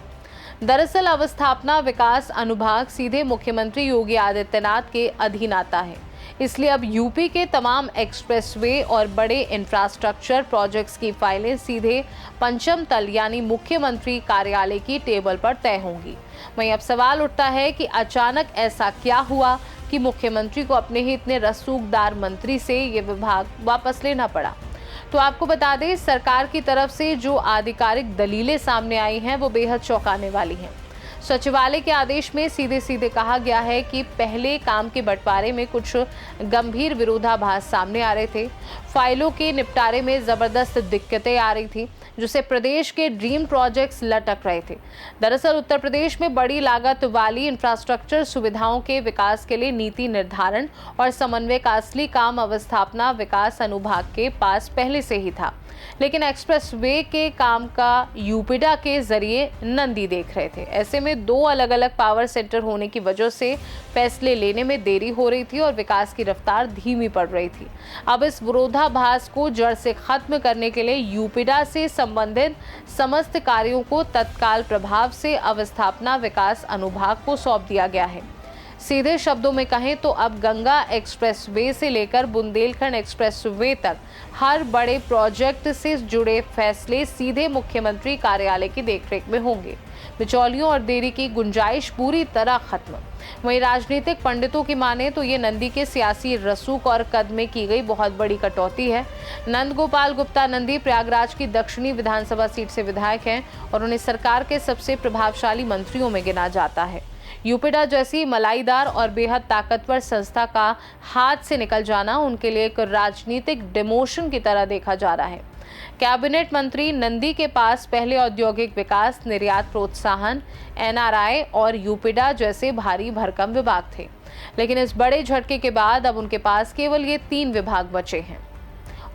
दरअसल अवस्थापना विकास अनुभाग सीधे मुख्यमंत्री योगी आदित्यनाथ के अधीन आता है। इसलिए अब यूपी के तमाम एक्सप्रेसवे और बड़े इंफ्रास्ट्रक्चर प्रोजेक्ट्स की फाइलें सीधे पंचम तल यानी मुख्यमंत्री कार्यालय की टेबल पर तय होंगी। वहीं अब सवाल उठता है कि अचानक ऐसा क्या हुआ कि मुख्यमंत्री को अपने ही इतने रसूखदार मंत्री से ये विभाग वापस लेना पड़ा। तो आपको बता दें, सरकार की तरफ से जो आधिकारिक दलीलें सामने आई हैं वो बेहद चौंकाने वाली हैं। सचिवालय के आदेश में सीधे सीधे कहा गया है कि पहले काम के बंटवारे में कुछ गंभीर विरोधाभास सामने आ रहे थे। फाइलों के निपटारे में जबरदस्त दिक्कतें आ रही थी, जिससे प्रदेश के ड्रीम प्रोजेक्ट्स लटक रहे थे। दरअसल उत्तर प्रदेश में बड़ी लागत वाली इंफ्रास्ट्रक्चर सुविधाओं के विकास के लिए नीति निर्धारण और समन्वय का असली काम अवस्थापना विकास अनुभाग के पास पहले से ही था, लेकिन एक्सप्रेसवे के काम का यूपीडा के जरिए नंदी देख रहे थे। ऐसे में दो अलग अलग पावर सेंटर होने की वजह से फैसले लेने में देरी हो रही थी और विकास की रफ्तार धीमी पड़ रही थी। अब इस विरोधाभास को जड़ से खत्म करने के लिए यूपीडा से संबंधित समस्त कार्यों को तत्काल प्रभाव से अवस्थापना विकास अनुभाग को सौंप दिया गया है। सीधे शब्दों में कहें तो अब गंगा एक्सप्रेसवे से लेकर बुंदेलखंड एक्सप्रेसवे तक हर बड़े प्रोजेक्ट से जुड़े फैसले सीधे मुख्यमंत्री कार्यालय की देखरेख में होंगे। बिचौलियों और देरी की गुंजाइश पूरी तरह खत्म। वहीं राजनीतिक पंडितों की माने तो ये नंदी के सियासी रसूख और कद में की गई बहुत बड़ी कटौती है। नंद गोपाल गुप्ता नंदी प्रयागराज की दक्षिणी विधानसभा सीट से विधायक हैं और उन्हें सरकार के सबसे प्रभावशाली मंत्रियों में गिना जाता है। यूपीडा जैसी मलाईदार और बेहद ताकतवर संस्था का हाथ से निकल जाना उनके लिए एक राजनीतिक डिमोशन की तरह देखा जा रहा है। कैबिनेट मंत्री नंदी के पास पहले औद्योगिक विकास, निर्यात प्रोत्साहन, एनआरआई और यूपीडा जैसे भारी भरकम विभाग थे, लेकिन इस बड़े झटके के बाद अब उनके पास केवल ये 3 विभाग बचे हैं: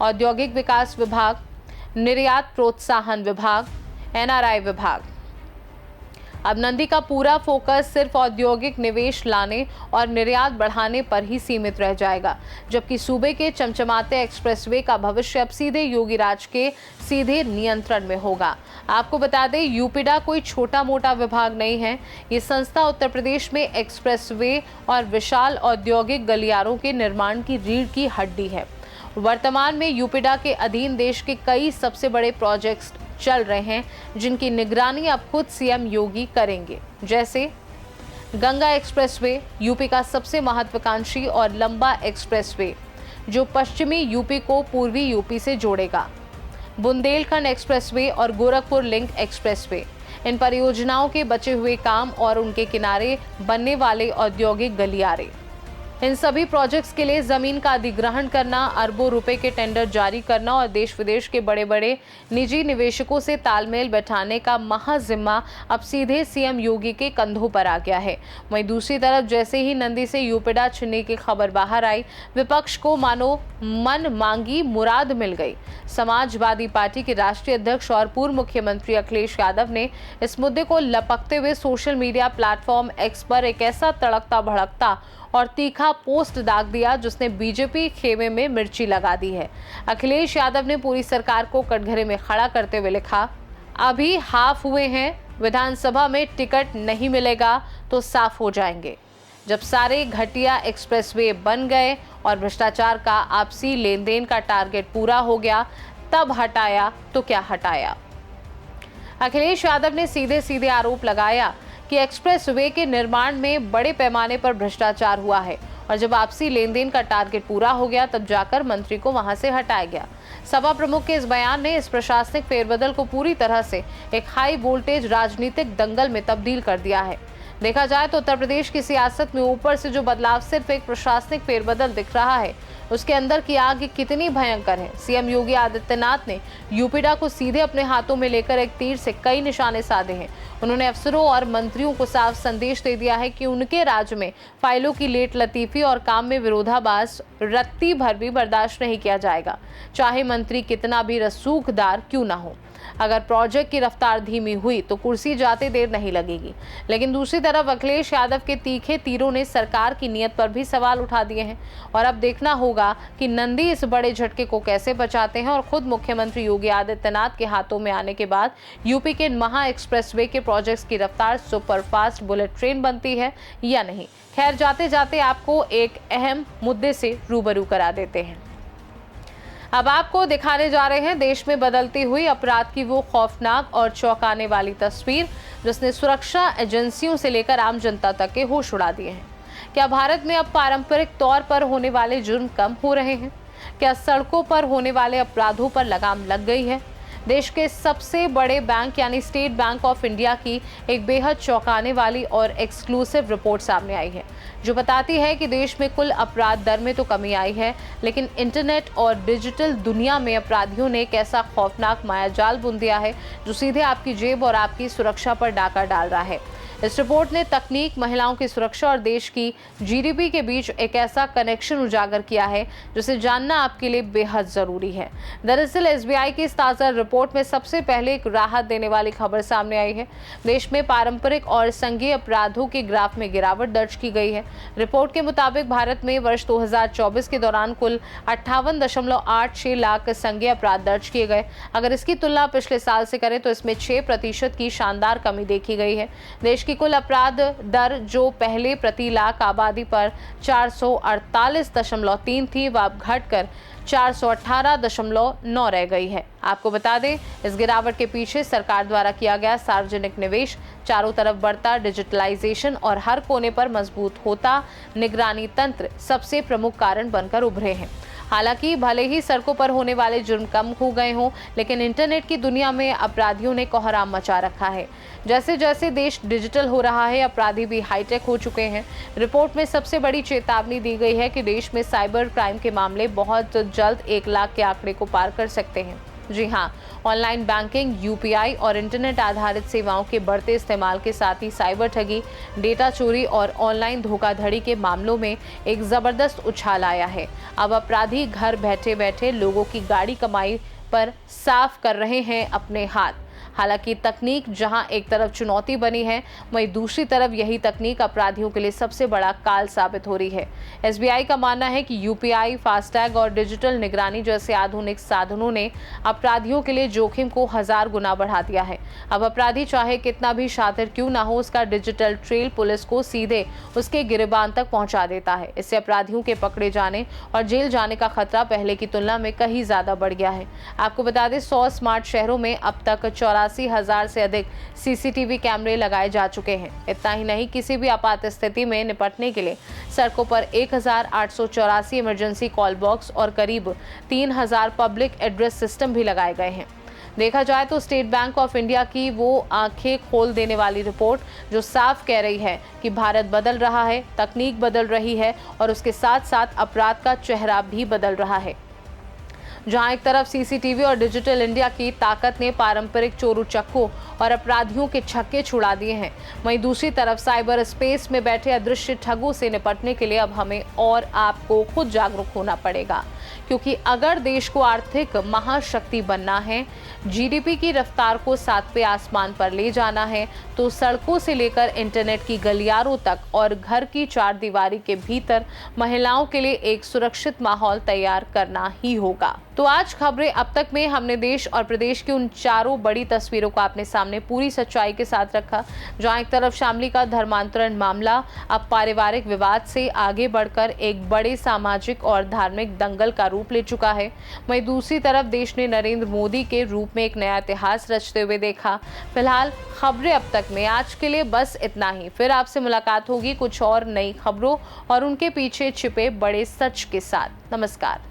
औद्योगिक विकास विभाग, निर्यात प्रोत्साहन विभाग, एनआरआई विभाग। अब नंदी का पूरा फोकस सिर्फ औद्योगिक निवेश लाने और निर्यात बढ़ाने पर ही सीमित रह जाएगा, जबकि सूबे के चमचमाते एक्सप्रेसवे का भविष्य अब सीधे योगी राज के सीधे नियंत्रण में होगा। आपको बता दें, यूपीडा कोई छोटा मोटा विभाग नहीं है। ये संस्था उत्तर प्रदेश में एक्सप्रेसवे और विशाल औद्योगिक गलियारों के निर्माण की रीढ़ की हड्डी है। वर्तमान में यूपीडा के अधीन देश के कई सबसे बड़े प्रोजेक्ट्स चल रहे हैं, जिनकी निगरानी अब खुद सीएम योगी करेंगे, जैसे गंगा एक्सप्रेसवे, यूपी का सबसे महत्वाकांक्षी और लंबा एक्सप्रेसवे जो पश्चिमी यूपी को पूर्वी यूपी से जोड़ेगा, बुंदेलखंड एक्सप्रेसवे और गोरखपुर लिंक एक्सप्रेसवे। इन परियोजनाओं के बचे हुए काम और उनके किनारे बनने वाले औद्योगिक गलियारे। इन सभी प्रोजेक्ट्स के लिए जमीन का अधिग्रहण करना, अरबों रुपए के टेंडर जारी करना और देश विदेश के बड़े बड़े निजी निवेशकों से तालमेल बैठाने का महाजिम्मा अब सीधे सीएम योगी के कंधों पर आ गया है। वहीं दूसरी तरफ जैसे ही नंदी से यूपिडा छिनने की खबर बाहर आई, विपक्ष को मानो मन मांगी मुराद मिल गई। समाजवादी पार्टी के राष्ट्रीय अध्यक्ष और पूर्व मुख्यमंत्री अखिलेश यादव ने इस मुद्दे को लपकते हुए सोशल मीडिया प्लेटफॉर्म एक्स पर एक ऐसा तड़कता भड़कता और तीखा पोस्ट दाग दिया जिसने बीजेपी खेमे में मिर्ची लगा दी है। अखिलेश यादव ने पूरी सरकार को कटघरे में खड़ा करते हुए लिखा, अभी हाफ हुए हैं, विधानसभा में टिकट नहीं मिलेगा तो साफ हो जाएंगे। जब सारे घटिया एक्सप्रेसवे बन गए और भ्रष्टाचार का आपसी लेन देन का टारगेट पूरा हो गया, तब हटाया तो क्या हटाया। अखिलेश यादव ने सीधे सीधे आरोप लगाया कि एक्सप्रेसवे के निर्माण में बड़े पैमाने पर भ्रष्टाचार हुआ है और जब आपसी लेन देन का टारगेट पूरा हो गया तब जाकर मंत्री को वहां से हटाया गया। सपा प्रमुख के इस बयान ने इस प्रशासनिक फेरबदल को पूरी तरह से एक हाई वोल्टेज राजनीतिक दंगल में तब्दील कर दिया है। देखा जाए तो उत्तर प्रदेश की सियासत में ऊपर से जो बदलाव सिर्फ एक प्रशासनिक फेरबदल दिख रहा है, उसके अंदर की आग कितनी भयंकर है। सीएम योगी आदित्यनाथ ने यूपीडा को सीधे अपने हाथों में लेकर एक तीर से कई निशाने साधे हैं। उन्होंने अफसरों और मंत्रियों को साफ संदेश दे दिया है कि उनके राज्य में फाइलों की लेट लतीफी और काम में विरोधाभास रत्ती भर भी बर्दाश्त नहीं किया जाएगा, चाहे मंत्री कितना भी रसूखदार क्यों ना हो। अगर प्रोजेक्ट की रफ्तार धीमी हुई तो कुर्सी जाते देर नहीं लगेगी। लेकिन दूसरी तरफ अखिलेश यादव के तीखे तीरों ने सरकार की नीयत पर भी सवाल उठा दिए हैं और अब देखना होगा कि नंदी इस बड़े झटके को कैसे बचाते हैं और खुद मुख्यमंत्री योगी आदित्यनाथ के हाथों में आने के बाद यूपी के महा एक्सप्रेसवे के प्रोजेक्ट्स की रफ्तार सुपरफास्ट बुलेट ट्रेन बनती है या नहीं। खैर, जाते जाते आपको एक अहम मुद्दे से रूबरू करा देते हैं। अब आपको दिखाने जा रहे हैं देश में बदलती हुई अपराध की वो खौफनाक और चौंकाने वाली तस्वीर जिसने सुरक्षा एजेंसियों से लेकर आम जनता तक के होश उड़ा दिए हैं। क्या भारत में अब पारंपरिक तौर पर होने वाले जुर्म कम हो रहे हैं? क्या सड़कों पर होने वाले अपराधों पर लगाम लग गई है? देश के सबसे बड़े बैंक यानी स्टेट बैंक ऑफ इंडिया की एक बेहद चौंकाने वाली और एक्सक्लूसिव रिपोर्ट सामने आई है जो बताती है कि देश में कुल अपराध दर में तो कमी आई है, लेकिन इंटरनेट और डिजिटल दुनिया में अपराधियों ने एक ऐसा खौफनाक मायाजाल बुन दिया है जो सीधे आपकी जेब और आपकी सुरक्षा पर डाका डाल रहा है। इस रिपोर्ट ने तकनीक, महिलाओं की सुरक्षा और देश की जीडीपी के बीच एक ऐसा कनेक्शन उजागर किया है जिसे जानना आपके लिए बेहद जरूरी है। दरअसल एसबीआई की इस ताज़ा रिपोर्ट में सबसे पहले एक राहत देने वाली खबर सामने आई है। देश में पारंपरिक और संघीय अपराधों के ग्राफ में गिरावट दर्ज की गई है। रिपोर्ट के मुताबिक भारत में वर्ष 2024 के दौरान कुल 58.86 लाख संघीय अपराध दर्ज किए गए। अगर इसकी तुलना पिछले साल से करें तो इसमें 6% की शानदार कमी देखी गई है। देश की कुल अपराध दर जो पहले प्रति लाख आबादी पर 448.3 थी, वह अब घटकर 418.9 रह गई है। आपको बता दें, इस गिरावट के पीछे सरकार द्वारा किया गया सार्वजनिक निवेश, चारों तरफ बढ़ता डिजिटलाइजेशन और हर कोने पर मजबूत होता निगरानी तंत्र सबसे प्रमुख कारण बनकर उभरे हैं। हालांकि भले ही सड़कों पर होने वाले जुर्म कम हो गए हों, लेकिन इंटरनेट की दुनिया में अपराधियों ने कोहराम मचा रखा है। जैसे जैसे देश डिजिटल हो रहा है, अपराधी भी हाईटेक हो चुके हैं। रिपोर्ट में सबसे बड़ी चेतावनी दी गई है कि देश में साइबर क्राइम के मामले बहुत जल्द 1 लाख के आंकड़े को पार कर सकते हैं। जी हाँ, ऑनलाइन बैंकिंग, यूपीआई और इंटरनेट आधारित सेवाओं के बढ़ते इस्तेमाल के साथ ही साइबर ठगी, डेटा चोरी और ऑनलाइन धोखाधड़ी के मामलों में एक जबरदस्त उछाल आया है। अब अपराधी घर बैठे बैठे लोगों की गाड़ी कमाई पर साफ कर रहे हैं अपने हाथ। हालांकि तकनीक जहां एक तरफ चुनौती बनी है, वहीं दूसरी तरफ यही तकनीक अपराधियों के लिए सबसे बड़ा काल साबित हो रही है। एसबीआई का मानना है कि यूपीआई, फास्टैग और डिजिटल निगरानी जैसे आधुनिक साधनों ने अपराधियों के लिए जोखिम को 1000 गुना बढ़ा दिया है। अब अपराधी चाहे कितना भी शातिर क्यों ना हो, उसका डिजिटल ट्रेल पुलिस को सीधे उसके गिरेबान तक पहुंचा देता है। इससे अपराधियों के पकड़े जाने और जेल जाने का खतरा पहले की तुलना में कहीं ज्यादा बढ़ गया है। आपको बता दें, 100 स्मार्ट शहरों में अब तक 84,000 से अधिक सीसीटीवी कैमरे लगाए जा चुके हैं। इतना ही नहीं, किसी भी आपात स्थिति में निपटने के लिए सड़कों पर 1,884 इमरजेंसी कॉल बॉक्स और करीब 3,000 पब्लिक एड्रेस सिस्टम भी लगाए गए हैं। देखा जाए तो स्टेट बैंक ऑफ इंडिया की वो आंखें खोल देने वाली रिपोर्ट जो साफ कह रही है कि भारत बदल रहा है, तकनीक बदल रही है और उसके साथ साथ अपराध का चेहरा भी बदल रहा है। जहां एक तरफ सीसीटीवी और डिजिटल इंडिया की ताकत ने पारंपरिक चोर उचक्कों और अपराधियों के छक्के छुड़ा दिए हैं, वहीं दूसरी तरफ साइबर स्पेस में बैठे अदृश्य ठगों से निपटने के लिए अब हमें और आपको खुद जागरूक होना पड़ेगा, क्योंकि अगर देश को आर्थिक महाशक्ति बनना है, जीडीपी की रफ्तार को 7वें आसमान पर ले जाना है, तो सड़कों से लेकर इंटरनेट की गलियारों तक और घर की चार दीवारी के भीतर महिलाओं के लिए एक सुरक्षित माहौल तैयार करना ही होगा। तो आज खबरें अब तक में हमने देश और प्रदेश की उन चारों बड़ी तस्वीरों को आपने सामने पूरी सच्चाई के साथ रखा, जहां एक तरफ शामली का धर्मांतरण मामला अब पारिवारिक विवाद से आगे बढ़कर एक बड़े सामाजिक और धार्मिक दंगल का रूप ले चुका है, वहीं दूसरी तरफ देश ने नरेंद्र मोदी के रूप में एक नया इतिहास रचते हुए देखा। फिलहाल खबरें अब तक में आज के लिए बस इतना ही। फिर आपसे मुलाकात होगी कुछ और नई खबरों और उनके पीछे छिपे बड़े सच के साथ। नमस्कार।